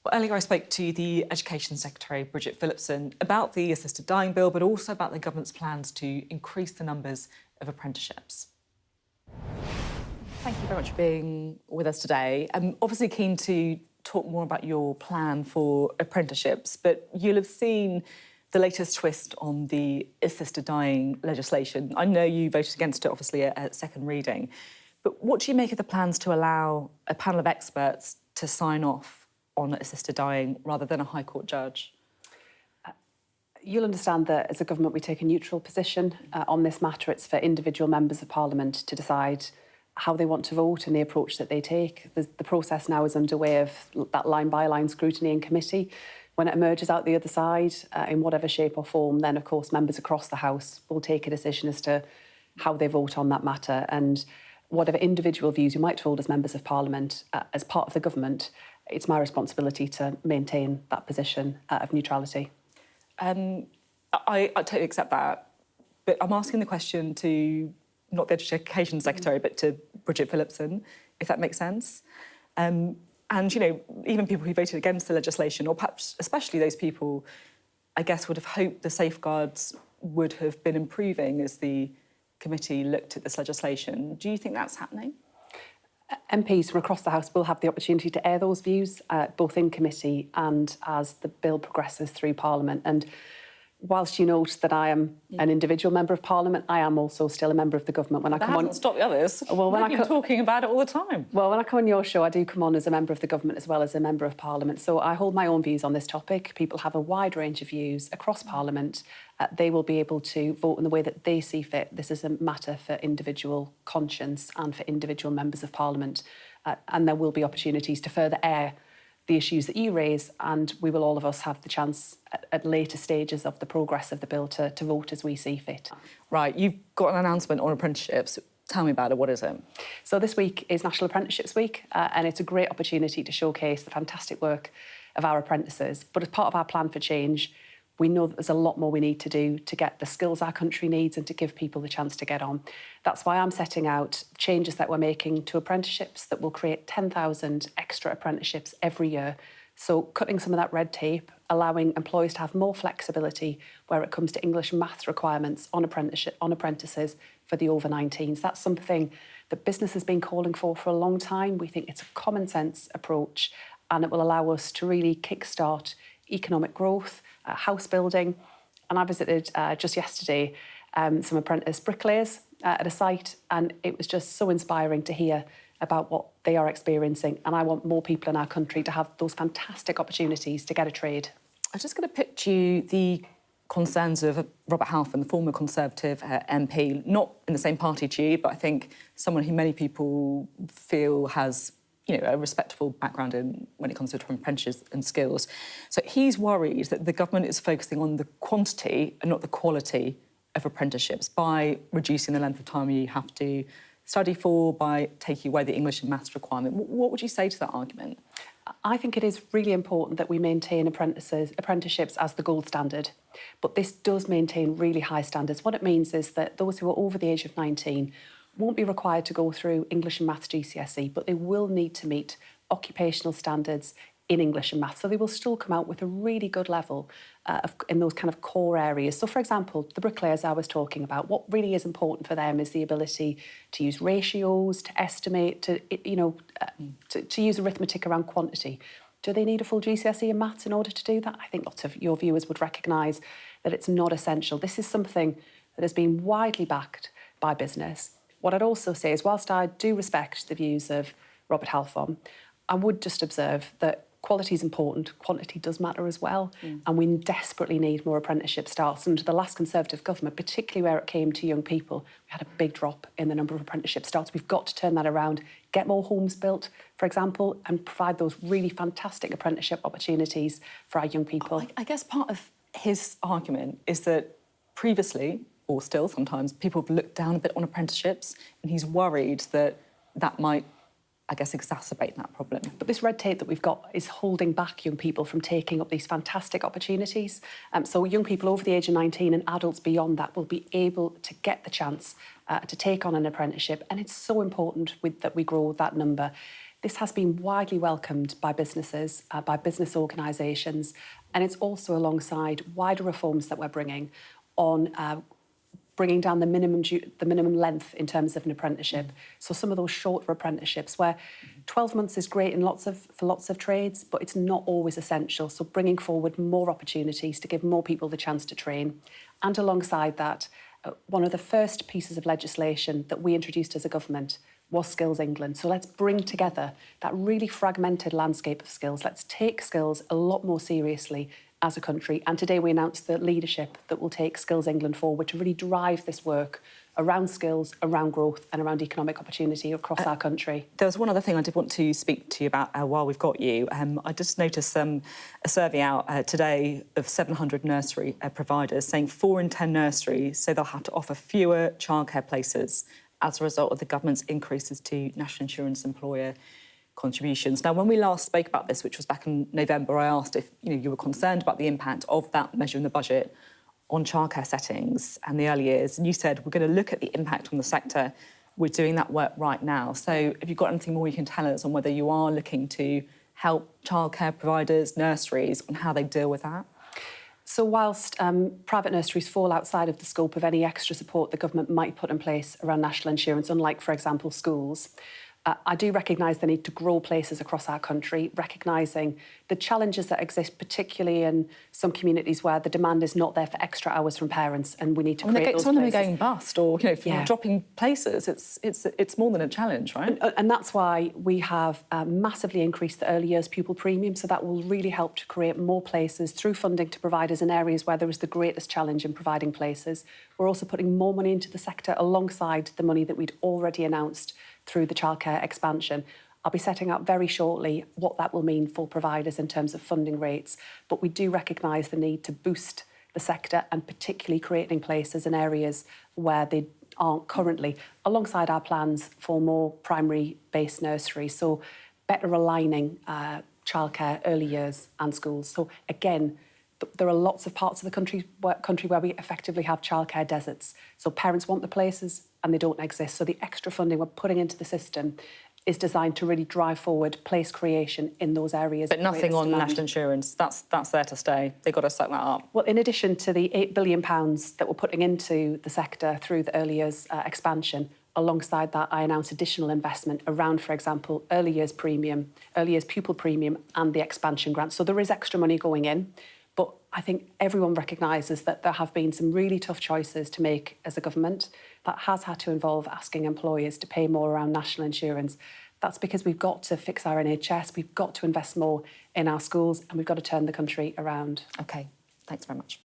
Well, earlier I spoke to the Education Secretary Bridget Phillipson about the assisted dying bill, but also about the government's plans to increase the numbers of apprenticeships. Thank you very much for being with us today. I'm obviously keen to talk more about your plan for apprenticeships, but you'll have seen the latest twist on the assisted dying legislation. I know you voted against it, obviously, at second reading, but what do you make of the plans to allow a panel of experts to sign off on assisted dying rather than a High Court judge? You'll understand that as a government we take a neutral position on this matter. It's for individual members of Parliament to decide how they want to vote and the approach that they take. The process now is underway of that line-by-line scrutiny in committee. When it emerges out the other side, in whatever shape or form, then of course members across the House will take a decision as to how they vote on that matter. And whatever individual views you might hold as members of Parliament, as part of the government, it's my responsibility to maintain that position of neutrality. I totally accept that, but I'm asking the question to not the Education Secretary, but to Bridget Phillipson, if that makes sense. And, you know, even people who voted against the legislation, or perhaps especially those people, I guess, would have hoped the safeguards would have been improving as the committee looked at this legislation. Do you think that's happening? MPs from across the House will have the opportunity to air those views, both in committee and as the bill progresses through Parliament. And whilst you note that I am an individual member of Parliament, I am also still a member of the government. When I come on, stop the others. Well, when I'm talking about it all the time. Well, when I come on your show, I do come on as a member of the government as well as a member of Parliament. So I hold my own views on this topic. People have a wide range of views across Parliament. They will be able to vote in the way that they see fit. This is a matter for individual conscience and for individual members of Parliament. And there will be opportunities to further air the issues that you raise, and we will all of us have the chance at later stages of the progress of the bill to vote as we see fit. Right, you've got an announcement on apprenticeships. Tell me about it. What is it? So this week is National Apprenticeships Week, and it's a great opportunity to showcase the fantastic work of our apprentices. But as part of our plan for change, we know that there's a lot more we need to do to get the skills our country needs and to give people the chance to get on. That's why I'm setting out changes that we're making to apprenticeships that will create 10,000 extra apprenticeships every year. So cutting some of that red tape, allowing employers to have more flexibility where it comes to English and maths requirements on apprentices for the over-19s. That's something that business has been calling for a long time. We think it's a common sense approach, and it will allow us to really kickstart economic growth, house building. And I visited just yesterday some apprentice bricklayers at a site, and it was just so inspiring to hear about what they are experiencing. And I want more people in our country to have those fantastic opportunities to get a trade. I'm just going to pitch you the concerns of Robert Halfon, the former Conservative MP, not in the same party to you, but I think someone who many people feel has a respectable background in when it comes to apprenticeships and skills. So he's worried that the government is focusing on the quantity and not the quality of apprenticeships by reducing the length of time you have to study for, by taking away the English and maths requirement. What would you say to that argument? I think it is really important that we maintain apprenticeships as the gold standard, but this does maintain really high standards. What it means is that those who are over the age of 19 won't be required to go through English and Maths GCSE, but they will need to meet occupational standards in English and Maths. So they will still come out with a really good level in those kind of core areas. So, for example, the bricklayers I was talking about, what really is important for them is the ability to use ratios, to estimate, to use arithmetic around quantity. Do they need a full GCSE in Maths in order to do that? I think lots of your viewers would recognise that it's not essential. This is something that has been widely backed by business. What I'd also say is, whilst I do respect the views of Robert Halfon, I would just observe that quality is important, quantity does matter as well, and we desperately need more apprenticeship starts. Under the last Conservative government, particularly where it came to young people, we had a big drop in the number of apprenticeship starts. We've got to turn that around, get more homes built, for example, and provide those really fantastic apprenticeship opportunities for our young people. I guess part of his argument is that previously, or still sometimes, people have looked down a bit on apprenticeships, and he's worried that that might, I guess, exacerbate that problem. But this red tape that we've got is holding back young people from taking up these fantastic opportunities. So young people over the age of 19 and adults beyond that will be able to get the chance to take on an apprenticeship, and it's so important that we grow that number. This has been widely welcomed by businesses, by business organisations, and it's also alongside wider reforms that we're bringing on bringing down the minimum length in terms of an apprenticeship. So some of those shorter apprenticeships where 12 months is great in for lots of trades, but it's not always essential. So bringing forward more opportunities to give more people the chance to train. And alongside that, one of the first pieces of legislation that we introduced as a government was Skills England. So let's bring together that really fragmented landscape of skills. Let's take skills a lot more seriously as a country. And today we announced the leadership that will take Skills England forward to really drive this work around skills, around growth and around economic opportunity across our country. There was one other thing I did want to speak to you about while we've got you. I just noticed a survey out today of 700 nursery providers saying 4 in 10 nurseries say they'll have to offer fewer childcare places as a result of the government's increases to national insurance employer contributions. Now, when we last spoke about this, which was back in November, I asked if you were concerned about the impact of that measure in the budget on childcare settings and the early years, and you said we're going to look at the impact on the sector. We're doing that work right now. So have you got anything more you can tell us on whether you are looking to help childcare providers, nurseries, on how they deal with that? So whilst private nurseries fall outside of the scope of any extra support the government might put in place around national insurance, unlike, for example, schools, I do recognise the need to grow places across our country, recognising the challenges that exist, particularly in some communities where the demand is not there for extra hours from parents, and we need to create those places. Some of them are going bust, or dropping places. It's more than a challenge, right? And that's why we have massively increased the early years pupil premium. So that will really help to create more places through funding to providers in areas where there is the greatest challenge in providing places. We're also putting more money into the sector alongside the money that we'd already announced through the childcare expansion. I'll be setting out very shortly what that will mean for providers in terms of funding rates, but we do recognise the need to boost the sector and particularly creating places in areas where they aren't currently, alongside our plans for more primary-based nurseries, so better aligning childcare, early years and schools. So again, there are lots of parts of the country where we effectively have childcare deserts. So parents want the places and they don't exist. So the extra funding we're putting into the system is designed to really drive forward place creation in those areas. But nothing on national insurance. That's there to stay. They've got to suck that up. Well, in addition to the £8 billion that we're putting into the sector through the early years expansion, alongside that, I announced additional investment around, for example, early years pupil premium and the expansion grant. So there is extra money going in. But I think everyone recognises that there have been some really tough choices to make as a government. That has had to involve asking employers to pay more around national insurance. That's because we've got to fix our NHS, we've got to invest more in our schools, and we've got to turn the country around. OK, thanks very much.